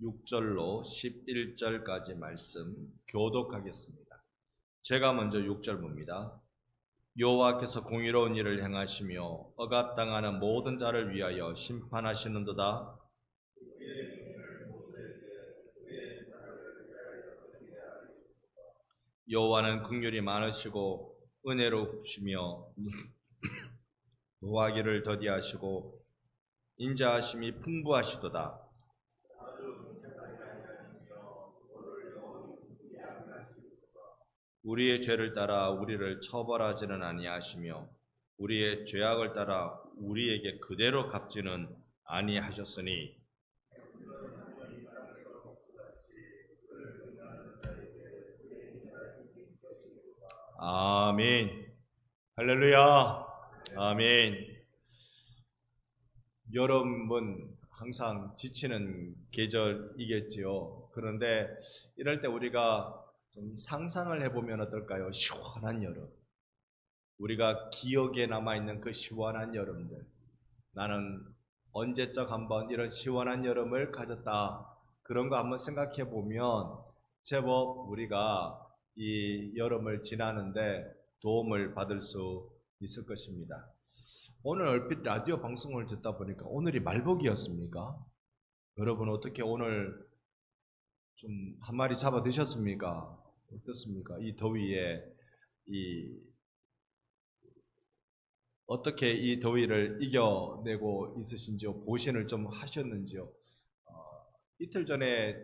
6절로 11절까지 말씀 교독하겠습니다. 제가 먼저 6절 봅니다. 여호와께서 공의로운 일을 행하시며 억압당하는 모든 자를 위하여 심판하시는도다. 여호와는 긍휼이 많으시고 은혜로우시며 노하기를 더디하시고 인자하심이 풍부하시도다. 우리의 죄를 따라 우리를 처벌하지는 아니하시며 우리의 죄악을 따라 우리에게 그대로 갚지는 아니하셨으니 아멘. 할렐루야. 아멘. 여름은 항상 지치는 계절이겠지요. 그런데 이럴 때 우리가 좀 상상을 해보면 어떨까요? 시원한 여름. 우리가 기억에 남아있는 그 시원한 여름들. 나는 언제적 한번 이런 시원한 여름을 가졌다. 그런 거 한번 생각해 보면 제법 우리가 이 여름을 지나는데 도움을 받을 수 있을 것입니다. 오늘 얼핏 라디오 방송을 듣다 보니까 오늘이 말복이었습니까? 여러분 어떻게 오늘 좀 한 마리 잡아 드셨습니까? 어떻습니까? 이 더위에 어떻게 이 더위를 이겨내고 있으신지요? 보신을 좀 하셨는지요? 이틀 전에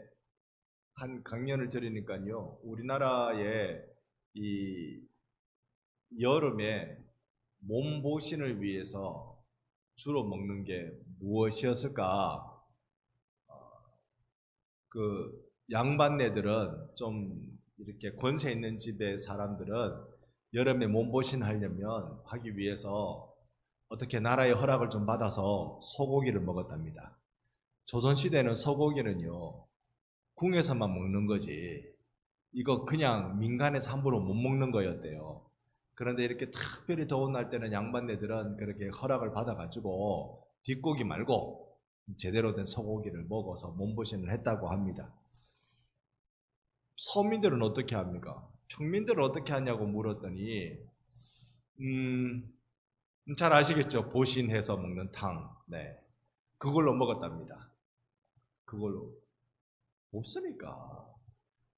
한 강연을 들으니까요, 우리나라의 이 여름에 몸보신을 위해서 주로 먹는 게 무엇이었을까? 그 양반네들은 좀 이렇게 권세 있는 집의 사람들은 여름에 몸보신 하려면 하기 위해서 어떻게 나라의 허락을 좀 받아서 소고기를 먹었답니다. 조선시대는 소고기는요, 궁에서만 먹는 거지 이거 그냥 민간에서 함부로 못 먹는 거였대요. 그런데 이렇게 특별히 더운 날 때는 양반네들은 그렇게 허락을 받아가지고 뒷고기 말고 제대로 된 소고기를 먹어서 몸보신을 했다고 합니다. 서민들은 어떻게 합니까? 평민들은 어떻게 하냐고 물었더니 잘 아시겠죠? 보신해서 먹는 탕. 네, 그걸로 먹었답니다. 그걸로. 없으니까.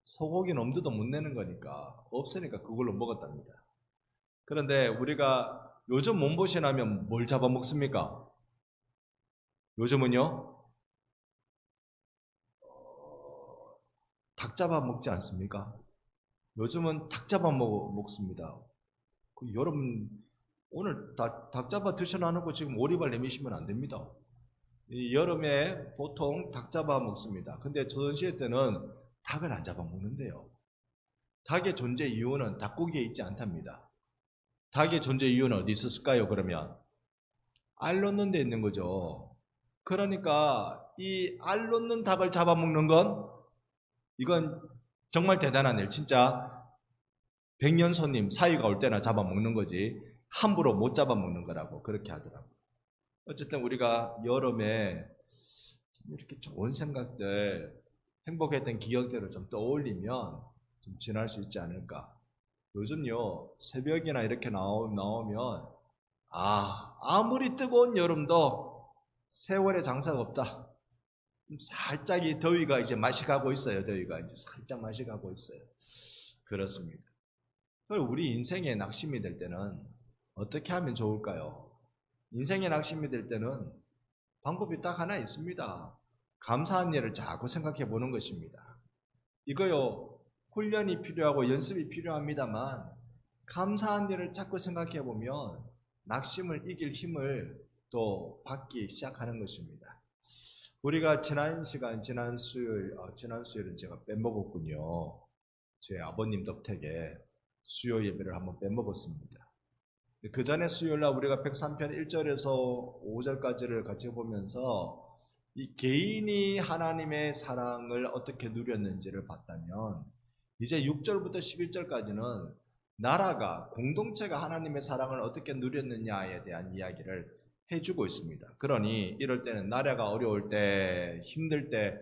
소고기는 엄두도 못 내는 거니까. 없으니까 그걸로 먹었답니다. 그런데 우리가 요즘 몸보신하면 뭘 잡아먹습니까? 요즘은요? 닭 잡아먹지 않습니까? 요즘은 닭 잡아먹습니다. 그 여러분 오늘 닭 잡아 드셔놔놓고 지금 오리발 내미시면 안 됩니다. 이 여름에 보통 닭 잡아 먹습니다. 근데 조선시대 때는 닭을 안 잡아 먹는데요. 닭의 존재 이유는 닭고기에 있지 않답니다. 닭의 존재 이유는 어디 있었을까요? 그러면 알 놓는 데 있는 거죠. 그러니까 이 알 놓는 닭을 잡아먹는 건 이건 정말 대단한 일. 진짜 백년손님 사위가 올 때나 잡아먹는 거지 함부로 못 잡아먹는 거라고 그렇게 하더라고요. 어쨌든 우리가 여름에 이렇게 좋은 생각들, 행복했던 기억들을 좀 떠올리면 좀 지날 수 있지 않을까. 요즘요 새벽이나 이렇게 나오면 아무리 뜨거운 여름도 세월의 장사가 없다. 살짝 이 더위가 이제 맛이 가고 있어요. 더위가 이제 살짝 맛이 가고 있어요. 그렇습니다. 우리 인생의 낙심이 될 때는 어떻게 하면 좋을까요? 인생의 낙심이 될 때는 방법이 딱 하나 있습니다. 감사한 일을 자꾸 생각해 보는 것입니다. 이거요, 훈련이 필요하고 연습이 필요합니다만 감사한 일을 자꾸 생각해 보면 낙심을 이길 힘을 또 받기 시작하는 것입니다. 우리가 지난 수요일은 제가 빼먹었군요. 제 아버님 덕택에 수요 예배를 한번 빼먹었습니다. 그 전에 수요일날 우리가 103편 1절에서 5절까지를 같이 보면서 이 개인이 하나님의 사랑을 어떻게 누렸는지를 봤다면 이제 6절부터 11절까지는 나라가 공동체가 하나님의 사랑을 어떻게 누렸느냐에 대한 이야기를 해주고 있습니다. 그러니 이럴 때는 나라가 어려울 때 힘들 때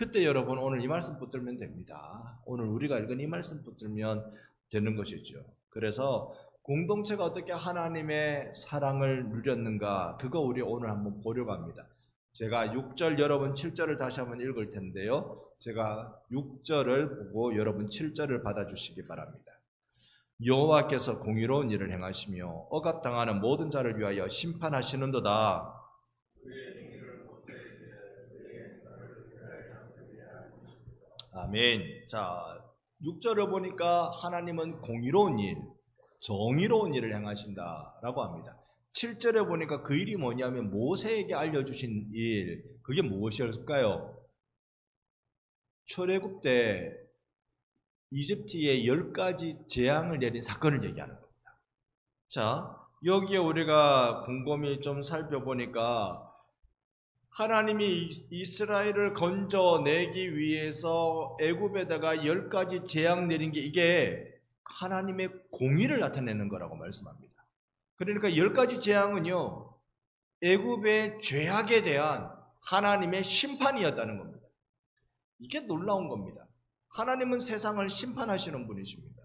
그때 여러분 오늘 이 말씀 붙들면 됩니다. 오늘 우리가 읽은 이 말씀 붙들면 되는 것이죠. 그래서 공동체가 어떻게 하나님의 사랑을 누렸는가, 그거 우리 오늘 한번 보려고 합니다. 제가 6절, 여러분 7절을 다시 한번 읽을 텐데요, 제가 6절을 보고 여러분 7절을 받아주시기 바랍니다. 여호와께서 공의로운 일을 행하시며 억압당하는 모든 자를 위하여 심판하시는도다. 아멘. 자, 6절을 보니까 하나님은 공의로운 일, 정의로운 일을 행하신다라고 합니다. 7절에 보니까 그 일이 뭐냐면 모세에게 알려주신 일, 그게 무엇이었을까요? 출애굽 때 이집트에 10가지 재앙을 내린 사건을 얘기하는 겁니다. 자, 여기에 우리가 곰곰이 좀 살펴보니까 하나님이 이스라엘을 건져내기 위해서 애굽에다가 10가지 재앙 내린 게 이게 하나님의 공의를 나타내는 거라고 말씀합니다. 그러니까 10가지 재앙은요, 애굽의 죄악에 대한 하나님의 심판이었다는 겁니다. 이게 놀라운 겁니다. 하나님은 세상을 심판하시는 분이십니다.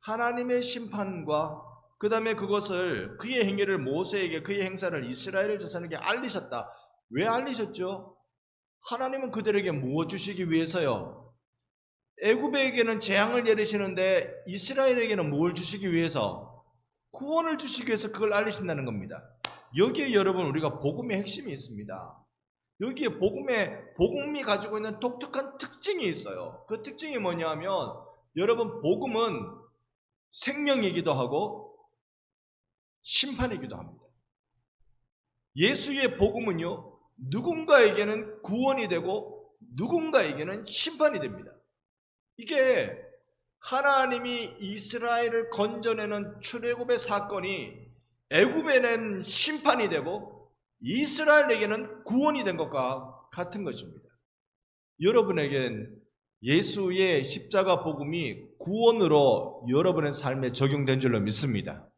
하나님의 심판과 그 다음에 그것을, 그의 행위를 모세에게, 그의 행사를 이스라엘 자손에게 알리셨다. 왜 알리셨죠? 하나님은 그들에게 무엇 주시기 위해서요? 애굽에게는 재앙을 내리시는데 이스라엘에게는 무엇을 주시기 위해서? 구원을 주시기 위해서 그걸 알리신다는 겁니다. 여기에 여러분 우리가 복음의 핵심이 있습니다. 여기에 복음이 가지고 있는 독특한 특징이 있어요. 그 특징이 뭐냐면 여러분, 복음은 생명이기도 하고 심판이기도 합니다. 예수의 복음은요, 누군가에게는 구원이 되고 누군가에게는 심판이 됩니다. 이게 하나님이 이스라엘을 건져내는 출애굽의 사건이 애굽에는 심판이 되고 이스라엘에게는 구원이 된 것과 같은 것입니다. 여러분에겐 예수의 십자가 복음이 구원으로 여러분의 삶에 적용된 줄로 믿습니다.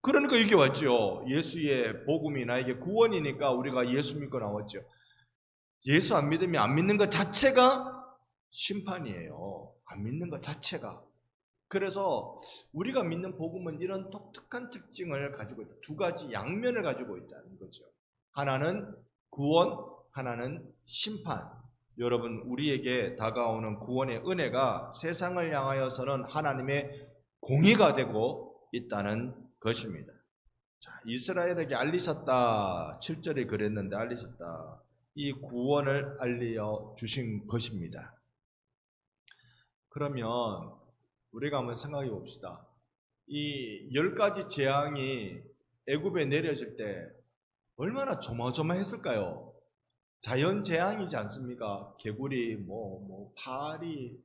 그러니까 이게 왔죠. 예수의 복음이 나에게 구원이니까 우리가 예수 믿고 나왔죠. 예수 안 믿으면 안 믿는 것 자체가 심판이에요. 안 믿는 것 자체가. 그래서 우리가 믿는 복음은 이런 독특한 특징을 가지고 있다. 두 가지 양면을 가지고 있다는 거죠. 하나는 구원, 하나는 심판. 여러분, 우리에게 다가오는 구원의 은혜가 세상을 향하여서는 하나님의 공의가 되고 있다는 것입니다. 자, 이스라엘에게 알리셨다. 7절에 그랬는데 알리셨다. 이 구원을 알려 주신 것입니다. 그러면 우리가 한번 생각해 봅시다. 이 10가지 재앙이 애굽에 내려질 때 얼마나 조마조마했을까요? 자연 재앙이지 않습니까? 개구리, 파리,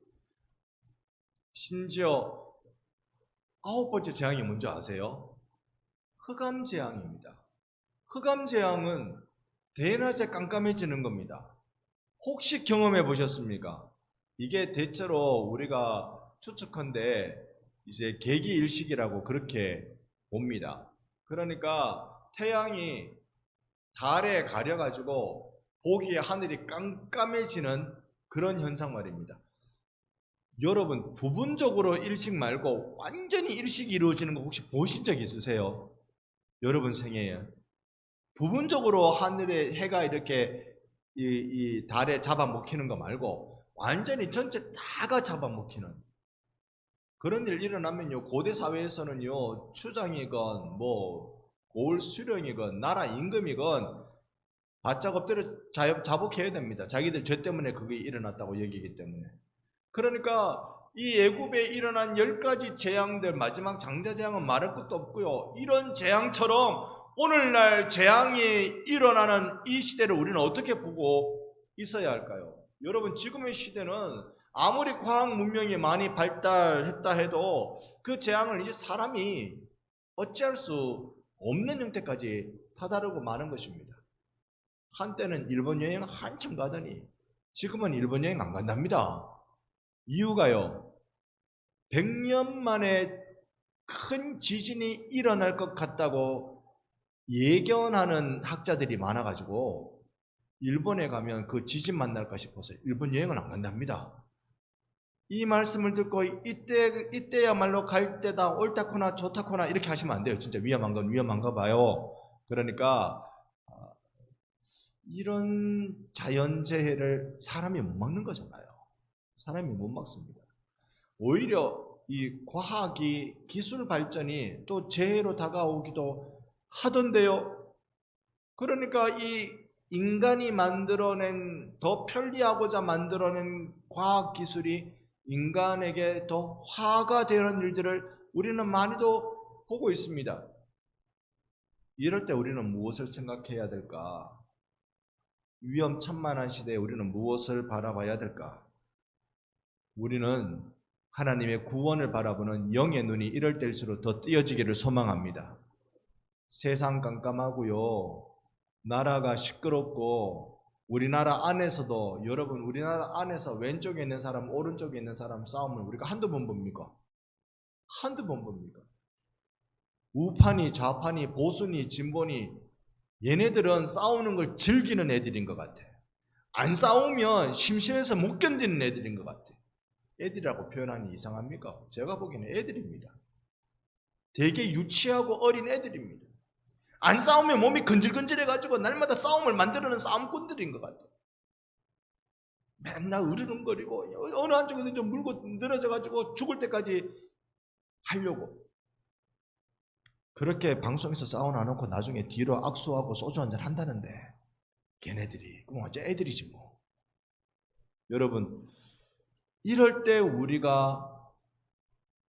심지어 9번째 재앙이 뭔지 아세요? 흑암 재앙입니다. 흑암 재앙은 대낮에 깜깜해지는 겁니다. 혹시 경험해 보셨습니까? 이게 대체로 우리가 추측한데 이제 개기일식이라고 그렇게 봅니다. 그러니까 태양이 달에 가려가지고 보기에 하늘이 깜깜해지는 그런 현상 말입니다. 여러분, 부분적으로 일식 말고 완전히 일식이 이루어지는 거 혹시 보신 적 있으세요? 여러분 생애에 부분적으로 하늘에 해가 이렇게 이 달에 잡아먹히는 거 말고 완전히 전체 다가 잡아먹히는 그런 일 일어나면요, 고대 사회에서는요, 추장이건 고을 수령이건 나라 임금이건 바짝 엎드려 자복해야 됩니다. 자기들 죄 때문에 그게 일어났다고 여기기 때문에. 그러니까 이 애굽에 일어난 10가지 재앙들, 마지막 장자재앙은 말할 것도 없고요, 이런 재앙처럼 오늘날 재앙이 일어나는 이 시대를 우리는 어떻게 보고 있어야 할까요? 여러분, 지금의 시대는 아무리 과학 문명이 많이 발달했다 해도 그 재앙을 이제 사람이 어찌할 수 없는 형태까지 다다르고 마는 것입니다. 한때는 일본 여행 한참 가더니 지금은 일본 여행 안 간답니다. 이유가요, 100년 만에 큰 지진이 일어날 것 같다고 예견하는 학자들이 많아가지고 일본에 가면 그 지진 만날까 싶어서 일본 여행을 안 간답니다. 이 말씀을 듣고 이때야말로 갈 때다, 옳다거나 좋다거나 이렇게 하시면 안 돼요. 진짜 위험한 건 위험한가 봐요. 그러니까 이런 자연재해를 사람이 못 막는 거잖아요. 사람이 못 막습니다. 오히려 이 과학이, 기술 발전이 또 재해로 다가오기도 하던데요. 그러니까 이 인간이 만들어낸, 더 편리하고자 만들어낸 과학기술이 인간에게 더 화가 되는 일들을 우리는 많이도 보고 있습니다. 이럴 때 우리는 무엇을 생각해야 될까? 위험천만한 시대에 우리는 무엇을 바라봐야 될까? 우리는 하나님의 구원을 바라보는 영의 눈이 이럴 때일수록 더 띄어지기를 소망합니다. 세상 깜깜하고요, 나라가 시끄럽고, 우리나라 안에서도, 여러분 우리나라 안에서 왼쪽에 있는 사람, 오른쪽에 있는 사람 싸움을 우리가 한두 번 봅니까? 한두 번 봅니까? 우파니 좌파니 보수니 진보니 얘네들은 싸우는 걸 즐기는 애들인 것 같아. 안 싸우면 심심해서 못 견디는 애들인 것 같아. 애들이라고 표현하니 이상합니까? 제가 보기에는 애들입니다. 되게 유치하고 어린 애들입니다. 안 싸우면 몸이 근질근질해가지고 날마다 싸움을 만들어내는 싸움꾼들인 것 같아요. 맨날 으르렁거리고 어느 한쪽에서 좀 물고 늘어져가지고 죽을 때까지 하려고. 그렇게 방송에서 싸워놔놓고 나중에 뒤로 악수하고 소주 한잔 한다는데 걔네들이 그럼 어째 애들이지 뭐. 여러분, 이럴 때 우리가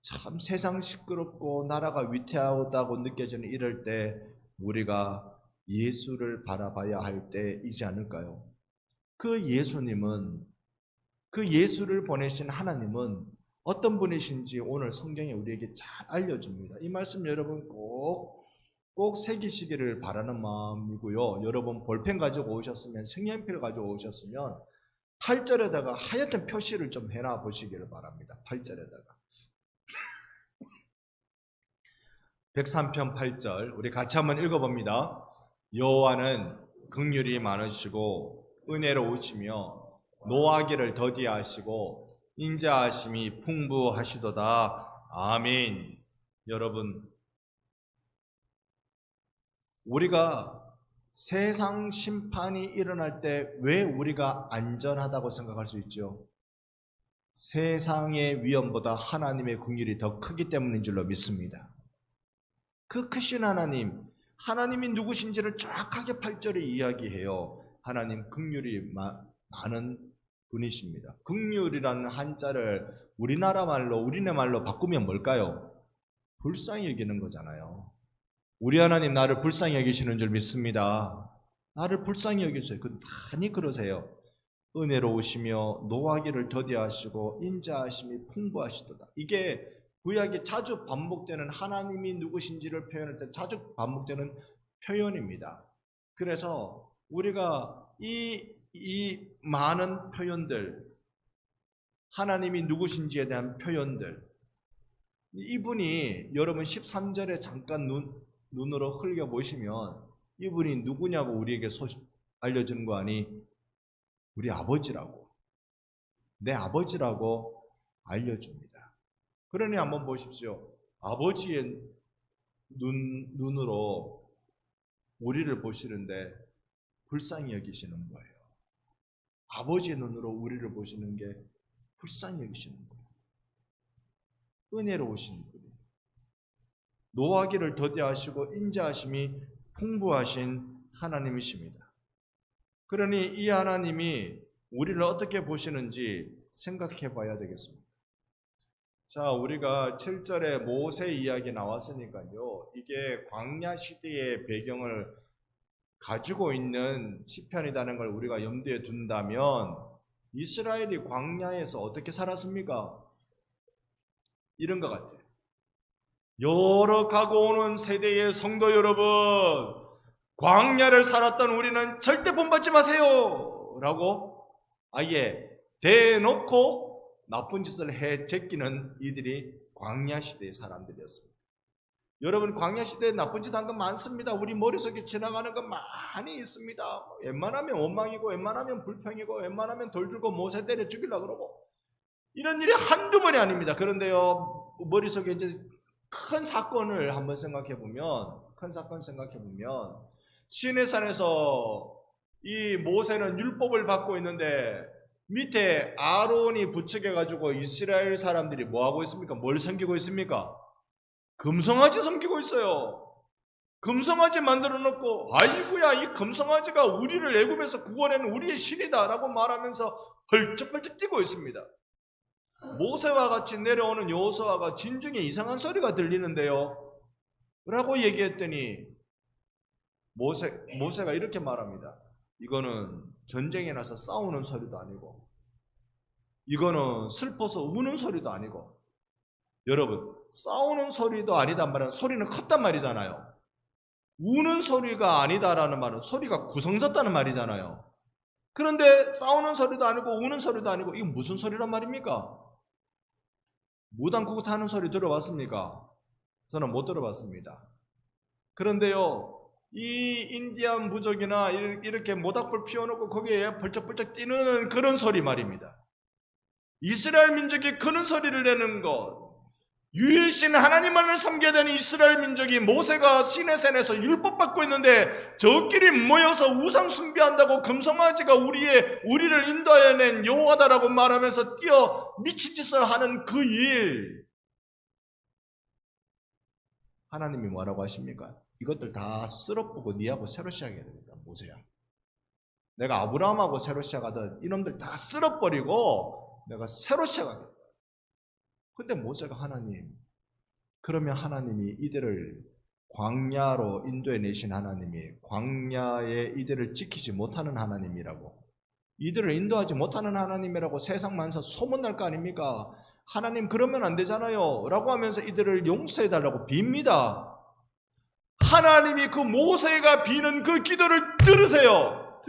참 세상 시끄럽고 나라가 위태하다고 느껴지는 이럴 때 우리가 예수를 바라봐야 할 때이지 않을까요? 그 예수님은, 그 예수를 보내신 하나님은 어떤 분이신지 오늘 성경에 우리에게 잘 알려줍니다. 이 말씀 여러분 꼭 새기시기를 바라는 마음이고요. 여러분 볼펜 가지고 오셨으면, 색연필 가지고 오셨으면 8절에다가 하얗게 표시를 좀 해놔 보시기를 바랍니다. 8절에다가 103편 8절 우리 같이 한번 읽어봅니다. 여호와는 긍휼이 많으시고 은혜로우시며 노하기를 더디하시고 인자하심이 풍부하시도다. 아멘. 여러분, 우리가 세상 심판이 일어날 때 왜 우리가 안전하다고 생각할 수 있죠? 세상의 위험보다 하나님의 긍휼이 더 크기 때문인 줄로 믿습니다. 그 크신 하나님, 하나님이 누구신지를 정확하게 8절에 이야기해요. 하나님 긍휼이 많은 분이십니다. 긍휼이라는 한자를 우리나라 말로, 우리네 말로 바꾸면 뭘까요? 불쌍히 여기는 거잖아요. 우리 하나님 나를 불쌍히 여기시는 줄 믿습니다. 나를 불쌍히 여기세요. 많이 그러세요. 은혜로우시며 노하기를 더디하시고 인자하심이 풍부하시도다. 이게 구약에 자주 반복되는, 하나님이 누구신지를 표현할 때 자주 반복되는 표현입니다. 그래서 우리가 이 많은 표현들, 하나님이 누구신지에 대한 표현들, 이분이 여러분 13절에 잠깐 눈으로 흘려보시면 이분이 누구냐고 우리에게 알려주는 거 아니? 우리 아버지라고, 내 아버지라고 알려줍니다. 그러니 한번 보십시오. 아버지의 눈으로 우리를 보시는데 불쌍히 여기시는 거예요. 아버지의 눈으로 우리를 보시는 게 불쌍히 여기시는 거예요. 은혜로우신 분이에요. 노하기를 더디하시고 인자하심이 풍부하신 하나님이십니다. 그러니 이 하나님이 우리를 어떻게 보시는지 생각해 봐야 되겠습니다. 자, 우리가 7절에 모세 이야기 나왔으니까요. 이게 광야 시대의 배경을 가지고 있는 시편이라는 걸 우리가 염두에 둔다면 이스라엘이 광야에서 어떻게 살았습니까? 이런 것 같아요. 여러 가고 오는 세대의 성도 여러분, 광야를 살았던 우리는 절대 본받지 마세요! 라고 아예 대놓고 나쁜 짓을 해 제끼는 이들이 광야 시대의 사람들이었습니다. 여러분 광야 시대에 나쁜 짓 한 건 많습니다. 우리 머릿속에 지나가는 건 많이 있습니다. 웬만하면 원망이고 웬만하면 불평이고 웬만하면 돌 들고 모세 때려 죽이려고 그러고 이런 일이 한두 번이 아닙니다. 그런데요, 머릿속에 이제 큰 사건을 한번 큰 사건 생각해 보면 시내산에서 이 모세는 율법을 받고 있는데 밑에 아론이 부축해 가지고 이스라엘 사람들이 뭐 하고 있습니까? 뭘 섬기고 있습니까? 금송아지 섬기고 있어요. 금송아지 만들어 놓고 아이고야 이 금송아지가 우리를 애굽에서 구원하는 우리의 신이다라고 말하면서 헐쩍헐쩍 뛰고 있습니다. 모세와 같이 내려오는 여호수아가 진중에 이상한 소리가 들리는데요 라고 얘기했더니 모세가 이렇게 말합니다. 이거는 전쟁에 나서 싸우는 소리도 아니고 이거는 슬퍼서 우는 소리도 아니고 여러분 싸우는 소리도 아니단 말은 소리는 컸단 말이잖아요. 우는 소리가 아니다라는 말은 소리가 구성졌다는 말이잖아요. 그런데 싸우는 소리도 아니고 우는 소리도 아니고 이게 무슨 소리란 말입니까? 무당구구 타는 소리 들어봤습니까? 저는 못 들어봤습니다. 그런데요 이 인디안 부족이나 이렇게 모닥불 피워놓고 거기에 벌쩍벌쩍 뛰는 그런 소리 말입니다. 이스라엘 민족이 그런 소리를 내는 것, 유일신 하나님만을 섬겨야 되는 이스라엘 민족이 모세가 시내산에서 율법 받고 있는데 저끼리 모여서 우상 숭배한다고 금송아지가 우리를 인도해낸 여호와다라고 말하면서 뛰어 미친 짓을 하는 그 일, 하나님이 뭐라고 하십니까? 이것들 다 쓸어보고 니하고 새로 시작해야 됩니다. 모세야, 내가 아브라함하고 새로 시작하던 이놈들 다 쓸어버리고 내가 새로 시작하겠다. 근데 모세가 그러면 하나님이 이들을 광야로 인도해 내신 하나님이 광야에 이들을 지키지 못하는 하나님이라고, 이들을 인도하지 못하는 하나님이라고 세상 만사 소문날 거 아닙니까? 하나님 그러면 안 되잖아요 라고 하면서 이들을 용서해 달라고 빕니다. 하나님이 그 모세가 비는 그 기도를 들으세요.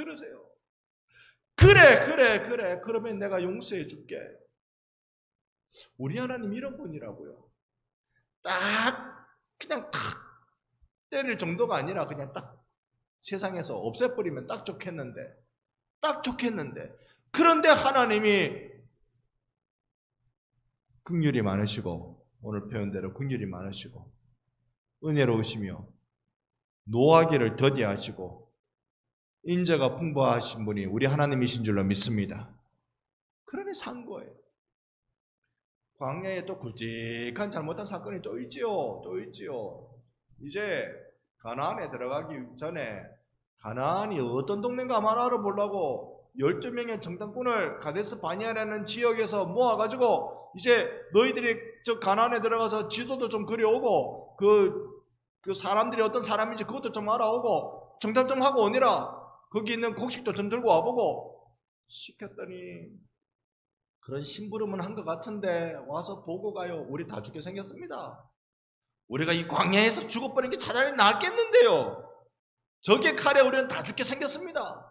그래 그러면 내가 용서해 줄게. 우리 하나님 이런 분이라고요. 그냥 탁 때릴 정도가 아니라 그냥 딱 세상에서 없애버리면 딱 좋겠는데 그런데 하나님이 긍휼이 많으시고 오늘 표현대로 긍휼이 많으시고 은혜로우시며 노하기를 더디하시고 인자가 풍부하신 분이 우리 하나님이신 줄로 믿습니다. 그러니 산 거예요. 광야에 또 굵직한 잘못한 사건이 또 있지요. 이제 가나안에 들어가기 전에 가나안이 어떤 동네인가 한번 알아보려고 12명의 정탐꾼을 가데스 바니아라는 지역에서 모아가지고 이제 너희들이 저 가나안에 들어가서 지도도 좀 그려오고 그 사람들이 어떤 사람인지 그것도 좀 알아오고 정탐 좀 하고 오니라. 거기 있는 곡식도 좀 들고 와보고 시켰더니 그런 심부름은 한 것 같은데 와서 보고 가요. 우리 다 죽게 생겼습니다. 우리가 이 광야에서 죽어버린 게 차라리 낫겠는데요. 적의 칼에 우리는 다 죽게 생겼습니다.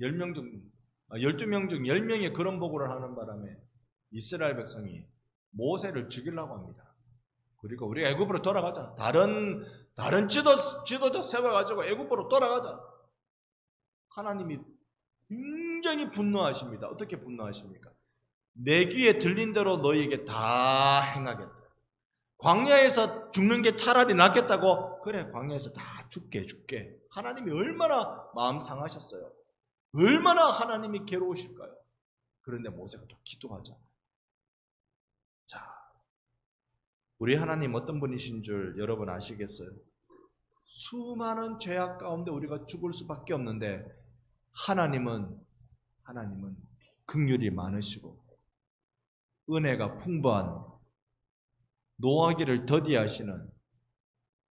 12명 중 10명이 그런 보고를 하는 바람에 이스라엘 백성이 모세를 죽이려고 합니다. 그리고 우리가 애굽으로 돌아가자. 다른 지도자 세워가지고 애굽으로 돌아가자. 하나님이 굉장히 분노하십니다. 어떻게 분노하십니까? 내 귀에 들린 대로 너희에게 다 행하겠다. 광야에서 죽는 게 차라리 낫겠다고? 그래, 광야에서 다 죽게. 하나님이 얼마나 마음 상하셨어요. 얼마나 하나님이 괴로우실까요? 그런데 모세가 또 기도하잖아요. 자, 우리 하나님 어떤 분이신 줄 여러분 아시겠어요? 수많은 죄악 가운데 우리가 죽을 수밖에 없는데 하나님은 긍휼이 많으시고 은혜가 풍부한 노하기를 더디하시는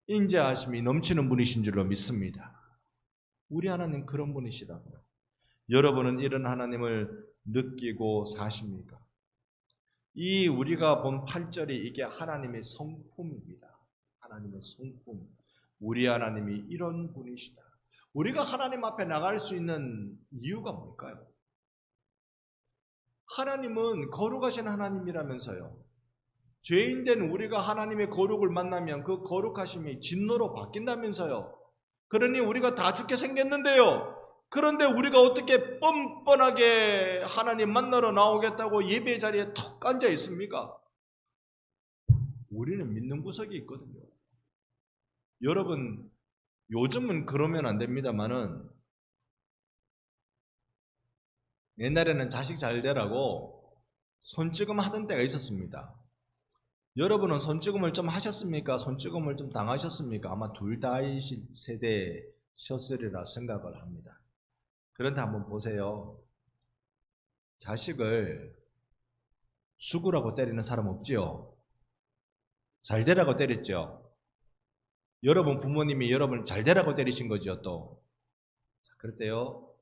인자하심이 넘치는 분이신 줄로 믿습니다. 우리 하나님 그런 분이시라고요. 여러분은 이런 하나님을 느끼고 사십니까? 이 우리가 본 8절이 이게 하나님의 성품입니다. 하나님의 성품. 우리 하나님이 이런 분이시다. 우리가 하나님 앞에 나갈 수 있는 이유가 뭘까요? 하나님은 거룩하신 하나님이라면서요. 죄인된 우리가 하나님의 거룩을 만나면 그 거룩하심이 진노로 바뀐다면서요. 그러니 우리가 다 죽게 생겼는데요. 그런데 우리가 어떻게 뻔뻔하게 하나님 만나러 나오겠다고 예배 자리에 턱 앉아 있습니까? 우리는 믿는 구석이 있거든요. 여러분, 요즘은 그러면 안 됩니다만은 옛날에는 자식 잘 되라고 손찌검 하던 때가 있었습니다. 여러분은 손찌검을 좀 하셨습니까? 손찌검을 좀 당하셨습니까? 아마 둘 다이신 세대셨으리라 생각을 합니다. 그런데 한번 보세요. 자식을 죽으라고 때리는 사람 없지요? 잘 되라고 때렸죠? 여러분 부모님이 여러분을 잘 되라고 때리신 거죠, 또. 그럴 때요,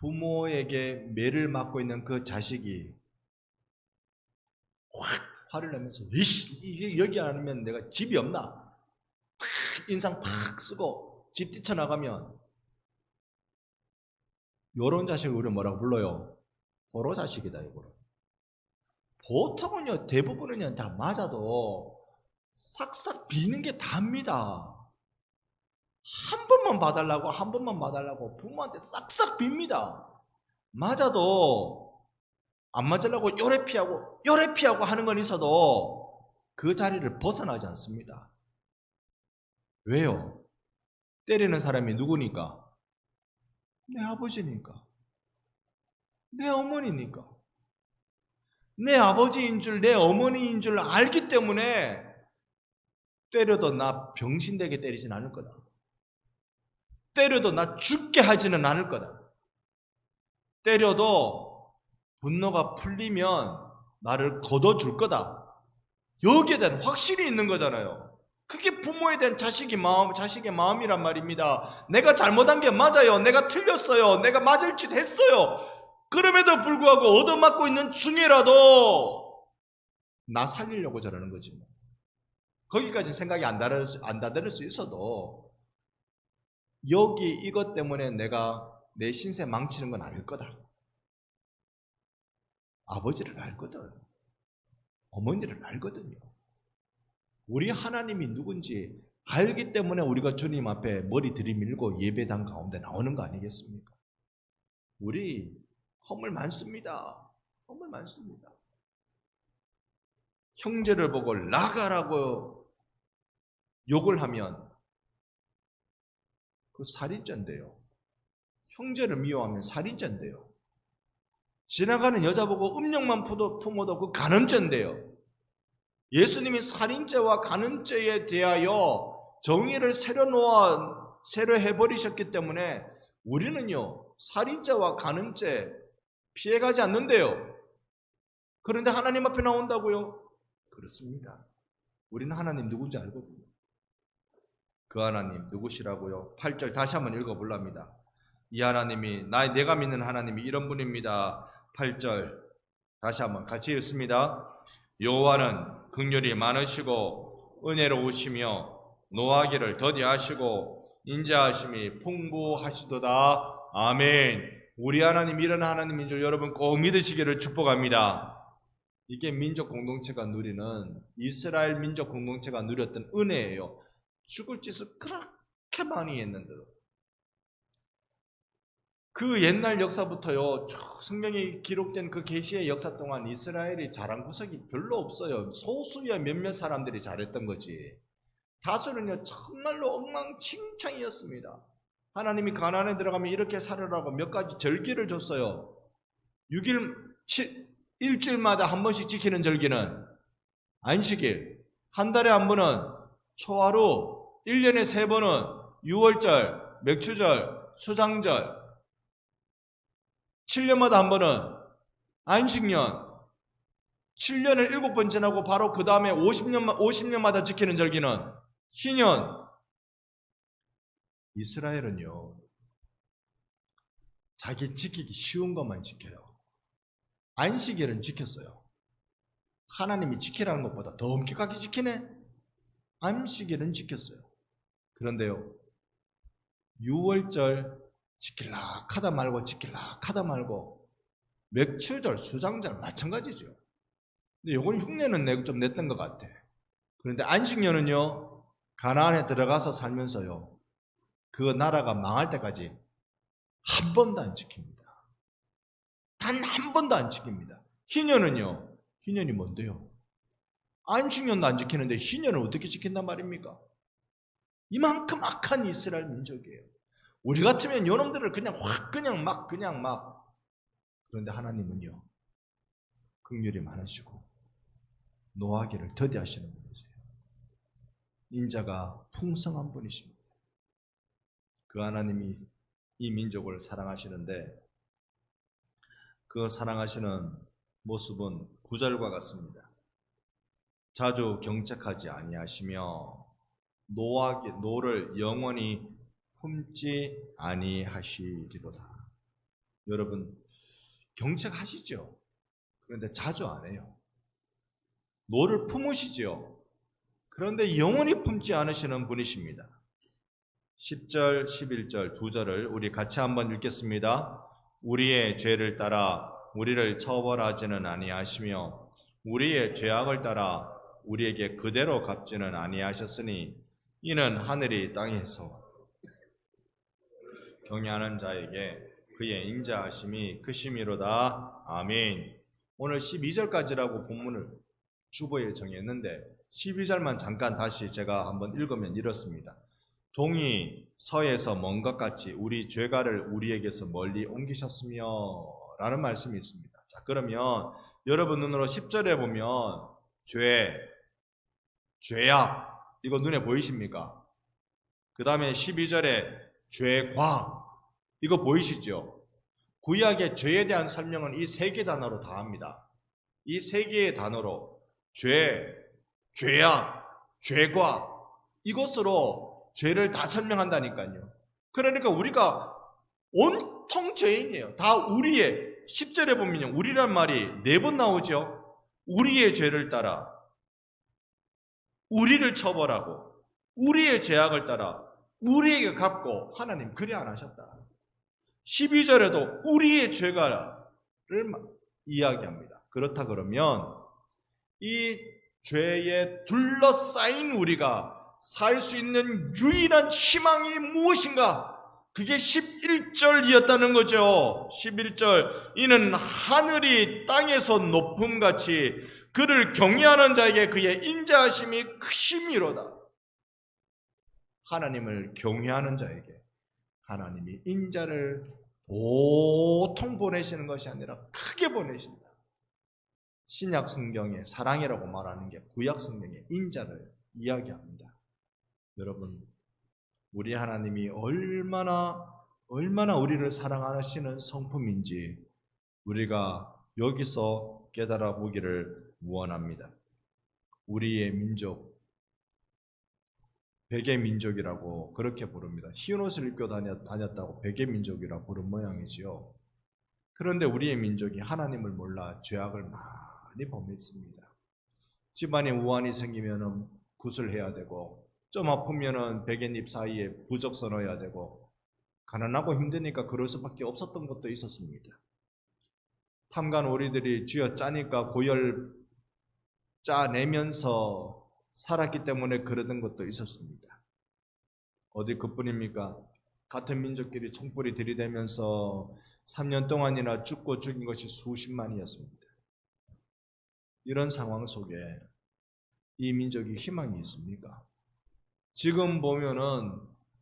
부모에게 매를 맞고 있는 그 자식이 확 화를 내면서 이게 여기 아니면 내가 집이 없나? 팍 인상 팍 쓰고 집 뛰쳐나가면 요런 자식을 우리가 뭐라고 불러요? 호로 자식이다, 이거를. 보통은요, 대부분은요 다 맞아도 싹싹 비는 게 답니다. 한 번만 봐달라고 한 번만 봐달라고 부모한테 싹싹 빕니다. 맞아도 안 맞으려고 요래 피하고 하는 건 있어도 그 자리를 벗어나지 않습니다. 왜요? 때리는 사람이 누구니까? 내 아버지니까, 내 어머니니까, 내 아버지인 줄, 내 어머니인 줄 알기 때문에 때려도 나 병신되게 때리진 않을 거다. 때려도 나 죽게 하지는 않을 거다. 때려도 분노가 풀리면 나를 걷어줄 거다. 여기에 대한 확신이 있는 거잖아요. 그게 부모에 대한 자식의 마음이란 말입니다. 내가 잘못한 게 맞아요. 내가 틀렸어요. 내가 맞을 짓 했어요. 그럼에도 불구하고 얻어맞고 있는 중에라도 나 살리려고 저러는 거지. 거기까지 생각이 안 다다를 수 있어도 여기 이것 때문에 내가 내 신세 망치는 건 아닐 거다. 아버지를 알거든. 어머니를 알거든요. 우리 하나님이 누군지 알기 때문에 우리가 주님 앞에 머리 들이밀고 예배당 가운데 나오는 거 아니겠습니까? 우리 허물 많습니다. 허물 많습니다. 형제를 보고 나가라고 욕을 하면 그 살인죄인데요. 형제를 미워하면 살인죄인데요. 지나가는 여자 보고 음욕만 품어도 그 간음죄인데요. 예수님이 살인죄와 간음죄에 대하여 정의를 새로 해버리셨기 때문에 우리는요, 살인죄와 간음죄 피해가지 않는데요. 그런데 하나님 앞에 나온다고요? 그렇습니다. 우리는 하나님 누군지 알거든요. 그 하나님 누구시라고요? 8절 다시 한번 읽어보랍니다. 이 하나님이 내가 믿는 하나님이 이런 분입니다. 8절 다시 한번 같이 읽습니다. 여호와는 긍휼이 많으시고 은혜로우시며 노하기를 더디하시고 인자하심이 풍부하시도다. 아멘. 우리 하나님 이런 하나님인 줄 여러분 꼭 믿으시기를 축복합니다. 이게 민족 공동체가 누리는, 이스라엘 민족 공동체가 누렸던 은혜예요. 죽을 짓을 그렇게 많이 했는데도 그 옛날 역사부터요, 쭉 성경이 기록된 그 계시의 역사 동안 이스라엘이 잘한 구석이 별로 없어요. 소수의 몇몇 사람들이 잘했던 거지. 다수는요, 정말로 엉망진창이었습니다. 하나님이 가나안에 들어가면 이렇게 살으라고 몇 가지 절기를 줬어요. 일주일마다 한 번씩 지키는 절기는 안식일, 한 달에 한 번은 초하루, 1년에 3번은 유월절, 맥추절, 수장절, 7년마다 한 번은 안식년, 7년을 7번 지나고 바로 그 다음에 50년마다 지키는 절기는 희년. 이스라엘은요, 자기 지키기 쉬운 것만 지켜요. 안식일은 지켰어요. 하나님이 지키라는 것보다 더 엄격하게 지키네? 안식일은 지켰어요. 그런데요, 유월절 지킬라 하다 말고 맥추절, 수장절 마찬가지죠. 근데 요건 흉내는 좀 냈던 것 같아. 그런데 안식년은요, 가나안에 들어가서 살면서요, 그 나라가 망할 때까지 한 번도 안 지킵니다. 단 한 번도 안 지킵니다. 희년은요, 희년이 뭔데요? 안식년도 안 지키는데 희년을 어떻게 지킨단 말입니까? 이만큼 악한 이스라엘 민족이에요. 우리 같으면 요놈들을 그냥 확 그냥 막 그런데 하나님은요, 긍휼이 많으시고 노하기를 더디하시는 분이세요. 인자가 풍성한 분이십니다. 그 하나님이 이 민족을 사랑하시는데 그 사랑하시는 모습은 9절과 같습니다. 자주 경책하지 아니하시며 노를 영원히 품지 아니하시리로다. 여러분 경책하시죠? 그런데 자주 안 해요. 노를 품으시죠? 그런데 영원히 품지 않으시는 분이십니다. 10절, 11절 두 절을 우리 같이 한번 읽겠습니다. 우리의 죄를 따라 우리를 처벌하지는 아니하시며 우리의 죄악을 따라 우리에게 그대로 갚지는 아니하셨으니 이는 하늘이 땅에서 경외하는 자에게 그의 인자하심이 크심이로다. 아멘. 오늘 12절까지라고 본문을 주보에 정했는데 12절만 잠깐 다시 제가 한번 읽으면 이렇습니다. 동이 서에서 먼 것 같이 우리 죄가를 우리에게서 멀리 옮기셨으며 라는 말씀이 있습니다. 자, 그러면 여러분 눈으로 10절에 보면 죄악 이거 눈에 보이십니까? 그 다음에 12절에 죄과 이거 보이시죠? 구약의 죄에 대한 설명은 이 세 개 단어로 다 합니다. 이 세 개의 단어로 죄악, 죄과 이것으로 죄를 다 설명한다니까요. 그러니까 우리가 온통 죄인이에요. 다 우리의 10절에 보면 우리란 말이 4번 나오죠. 우리의 죄를 따라 우리를 처벌하고 우리의 죄악을 따라 우리에게 갚고 하나님 그리 안 하셨다. 12절에도 우리의 죄가를 이야기합니다. 그렇다 그러면 이 죄에 둘러싸인 우리가 살 수 있는 유일한 희망이 무엇인가? 그게 11절이었다는 거죠. 11절 이는 하늘이 땅에서 높음같이 그를 경외하는 자에게 그의 인자하심이 크심이로다. 하나님을 경외하는 자에게 하나님이 인자를 보통 보내시는 것이 아니라 크게 보내신다. 신약 성경의 사랑이라고 말하는 게 구약 성경의 인자를 이야기합니다. 여러분, 우리 하나님이 얼마나 우리를 사랑하시는 성품인지 우리가 여기서 깨달아 보기를 원합니다. 우리의 민족, 백의 민족이라고 그렇게 부릅니다. 흰 옷을 입고 다녔다고 백의 민족이라고 부른 모양이지요. 그런데 우리의 민족이 하나님을 몰라 죄악을 많이 범했습니다. 집안에 우환이 생기면 굿을 해야 되고 좀 아프면 베갯잎 사이에 부적 써넣어야 되고 가난하고 힘드니까 그럴 수밖에 없었던 것도 있었습니다. 탐관 오리들이 쥐어 짜니까 고열 짜내면서 살았기 때문에 그러던 것도 있었습니다. 어디 그뿐입니까? 같은 민족끼리 총불이 들이대면서 3년 동안이나 죽고 죽인 것이 수십만이었습니다. 이런 상황 속에 이 민족이 희망이 있습니까? 지금 보면은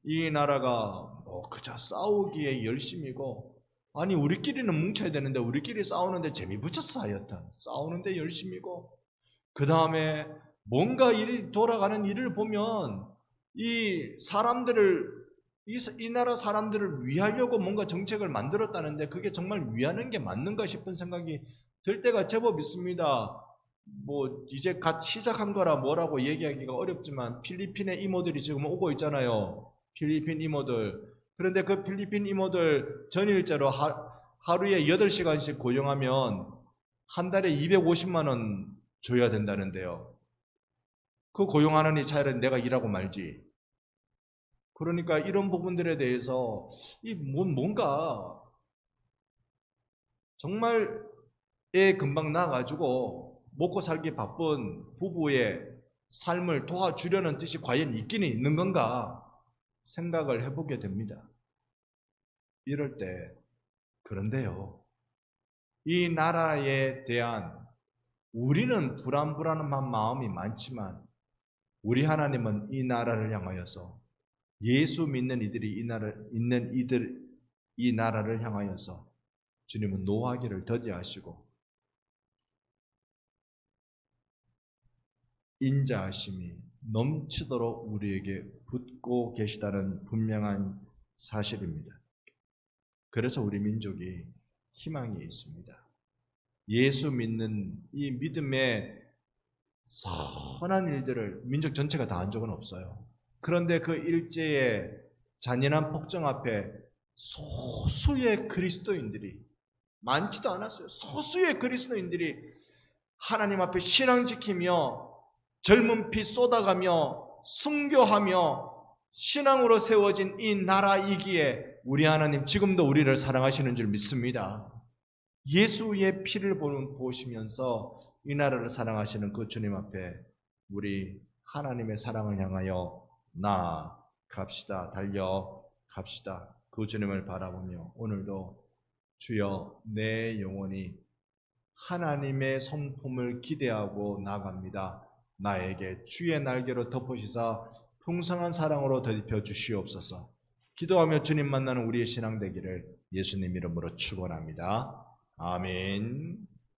이 나라가 그저 싸우기에 열심이고, 아니 우리끼리는 뭉쳐야 되는데 우리끼리 싸우는데 재미 붙였어. 하여튼 싸우는데 열심이고, 그 다음에 뭔가 일이 돌아가는 일을 보면 이 나라 사람들을 위하려고 뭔가 정책을 만들었다는데 그게 정말 위하는 게 맞는가 싶은 생각이 들 때가 제법 있습니다. 이제 갓 시작한 거라 뭐라고 얘기하기가 어렵지만 필리핀의 이모들이 지금 오고 있잖아요. 필리핀 이모들. 그런데 그 필리핀 이모들 전일제로 하루에 8시간씩 고용하면 한 달에 250만 원 줘야 된다는데요. 그 고용하는 이 차라리 내가 일하고 말지. 그러니까 이런 부분들에 대해서 뭔가 정말 금방 나가지고 먹고 살기 바쁜 부부의 삶을 도와주려는 뜻이 과연 있기는 있는 건가 생각을 해보게 됩니다. 이럴 때 그런데요, 이 나라에 대한 우리는 불안한 마음이 많지만 우리 하나님은 이 나라를 향하여서 예수 믿는 이들이 이 나라를 향하여서 주님은 노하기를 더디하시고 인자하심이 넘치도록 우리에게 붓고 계시다는 분명한 사실입니다. 그래서 우리 민족이 희망이 있습니다. 예수 믿는 이 믿음의 선한 일들을 민족 전체가 다 한 적은 없어요. 그런데 그 일제의 잔인한 폭정 앞에 소수의 그리스도인들이, 많지도 않았어요. 소수의 그리스도인들이 하나님 앞에 신앙 지키며 젊은 피 쏟아가며 순교하며 신앙으로 세워진 이 나라이기에 우리 하나님 지금도 우리를 사랑하시는 줄 믿습니다. 예수의 피를 보시면서 이 나라를 사랑하시는 그 주님 앞에 우리 하나님의 사랑을 향하여 나아갑시다. 달려갑시다. 그 주님을 바라보며 오늘도 주여 내 영혼이 하나님의 성품을 기대하고 나갑니다. 나에게 주의 날개로 덮으시사 풍성한 사랑으로 더입혀 주시옵소서. 기도하며 주님 만나는 우리의 신앙 되기를 예수님 이름으로 축원합니다. 아멘.